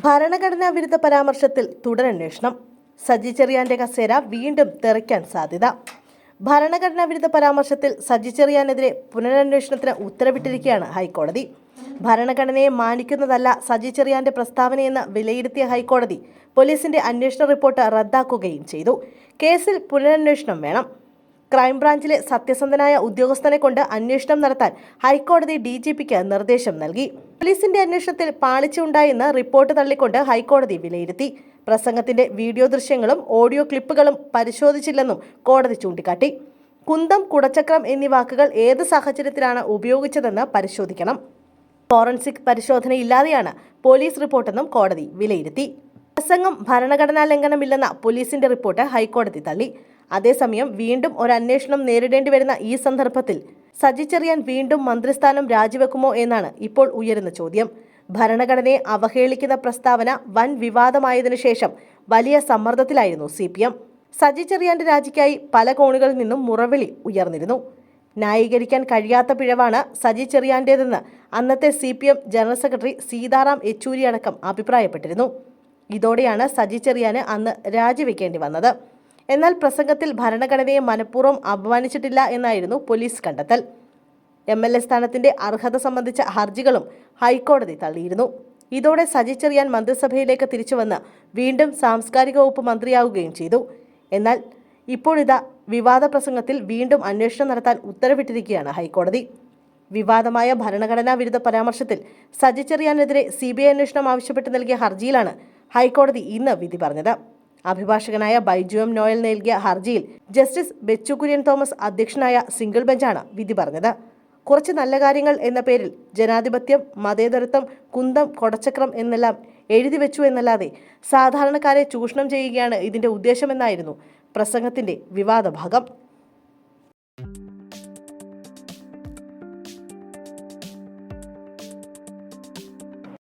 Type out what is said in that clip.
ഭരണഘടനാ വിരുദ്ധ പരാമർശത്തിൽ തുടരന്വേഷണം. സജി ചെറിയാന്റെ കസേര വീണ്ടും തെറിക്കാൻ സാധ്യത. ഭരണഘടനാ വിരുദ്ധ പരാമർശത്തിൽ സജി ചെറിയാനെതിരെ പുനരന്വേഷണത്തിന് ഉത്തരവിട്ടിരിക്കുകയാണ് ഹൈക്കോടതി. ഭരണഘടനയെ മാനിക്കുന്നതല്ല സജി ചെറിയാന്റെ പ്രസ്താവനയെന്ന് വിലയിരുത്തിയ ഹൈക്കോടതി പോലീസിന്റെ അന്വേഷണ റിപ്പോർട്ട് റദ്ദാക്കുകയും ചെയ്തു. കേസിൽ പുനരന്വേഷണം വേണം. ക്രൈംബ്രാഞ്ചിലെ സത്യസന്ധനായ ഉദ്യോഗസ്ഥനെ കൊണ്ട് അന്വേഷണം നടത്താൻ ഹൈക്കോടതി DGPക്ക് നിർദ്ദേശം നൽകി. പോലീസിന്റെ അന്വേഷണത്തിൽ പാളിച്ചയുണ്ടായെന്ന് റിപ്പോർട്ട് തള്ളിക്കൊണ്ട് ഹൈക്കോടതി വിലയിരുത്തി. പ്രസംഗത്തിന്റെ വീഡിയോ ദൃശ്യങ്ങളും ഓഡിയോ ക്ലിപ്പുകളും പരിശോധിച്ചില്ലെന്നും കോടതി ചൂണ്ടിക്കാട്ടി. കുന്തം, കുടച്ചക്രം എന്നീ വാക്കുകൾ ഏത് സാഹചര്യത്തിലാണ് ഉപയോഗിച്ചതെന്ന് പരിശോധിക്കണം. ഫോറൻസിക് പരിശോധനയില്ലാതെയാണ് പോലീസ് റിപ്പോർട്ടെന്നും കോടതി വിലയിരുത്തി. പ്രസംഗം ഭരണഘടനാ ലംഘനമില്ലെന്ന പോലീസിന്റെ റിപ്പോർട്ട് ഹൈക്കോടതി തള്ളി. അതേസമയം വീണ്ടും ഒരു അന്വേഷണം നേരിടേണ്ടി വരുന്ന ഈ സന്ദർഭത്തിൽ സജി ചെറിയാൻ വീണ്ടും മന്ത്രിസ്ഥാനം രാജിവെക്കുമോ എന്നാണ് ഇപ്പോൾ ഉയരുന്ന ചോദ്യം. ഭരണഘടനയെ അവഹേളിക്കുന്ന പ്രസ്താവന വൻ വിവാദമായതിനു ശേഷം വലിയ സമ്മർദ്ദത്തിലായിരുന്നു CPM. സജി ചെറിയാന്റെ രാജിക്കായി പല കോണുകളിൽ നിന്നും മുറവിളി ഉയർന്നിരുന്നു. ന്യായീകരിക്കാൻ കഴിയാത്ത പിഴവാണ് സജി ചെറിയാന്റേതെന്ന് അന്നത്തെ CPM general secretary Sitaram Yechury അടക്കം അഭിപ്രായപ്പെട്ടിരുന്നു. ഇതോടെയാണ് സജി ചെറിയാന് അന്ന് രാജിവെക്കേണ്ടി വന്നത്. എന്നാൽ പ്രസംഗത്തിൽ ഭരണഘടനയെ മനഃപൂർവ്വം അപമാനിച്ചിട്ടില്ല എന്നായിരുന്നു പോലീസ് കണ്ടെത്തൽ. MLA സ്ഥാനത്തിന്റെ അർഹത സംബന്ധിച്ച ഹർജികളും ഹൈക്കോടതി തള്ളിയിരുന്നു. ഇതോടെ സജി ചെറിയാൻ മന്ത്രിസഭയിലേക്ക് തിരിച്ചുവന്ന് വീണ്ടും സാംസ്കാരിക വകുപ്പ് മന്ത്രിയാവുകയും ചെയ്തു. എന്നാൽ ഇപ്പോഴിതാ വിവാദ പ്രസംഗത്തിൽ വീണ്ടും അന്വേഷണം നടത്താൻ ഉത്തരവിട്ടിരിക്കുകയാണ് ഹൈക്കോടതി. വിവാദമായ ഭരണഘടനാ വിരുദ്ധ പരാമർശത്തിൽ സജി ചെറിയാനെതിരെ CBI അന്വേഷണം ആവശ്യപ്പെട്ട് നൽകിയ ഹർജിയിലാണ് ഹൈക്കോടതി ഇന്ന് വിധി പറഞ്ഞത്. അഭിഭാഷകനായ ബൈജു M. നോയൽ നൽകിയ ഹർജിയിൽ ജസ്റ്റിസ് ബെച്ചു കുര്യൻ തോമസ് അധ്യക്ഷനായ സിംഗിൾ ബെഞ്ചാണ് വിധി പറഞ്ഞത്. കുറച്ച് നല്ല കാര്യങ്ങൾ എന്ന പേരിൽ ജനാധിപത്യം, മതേതരത്വം, കുന്തം, കൊടച്ചക്രം എന്നെല്ലാം എഴുതി വെച്ചു എന്നല്ലാതെ സാധാരണക്കാരെ ചൂഷണം ചെയ്യുകയാണ് ഇതിന്റെ ഉദ്ദേശമെന്നായിരുന്നു പ്രസംഗത്തിന്റെ വിവാദ ഭാഗം.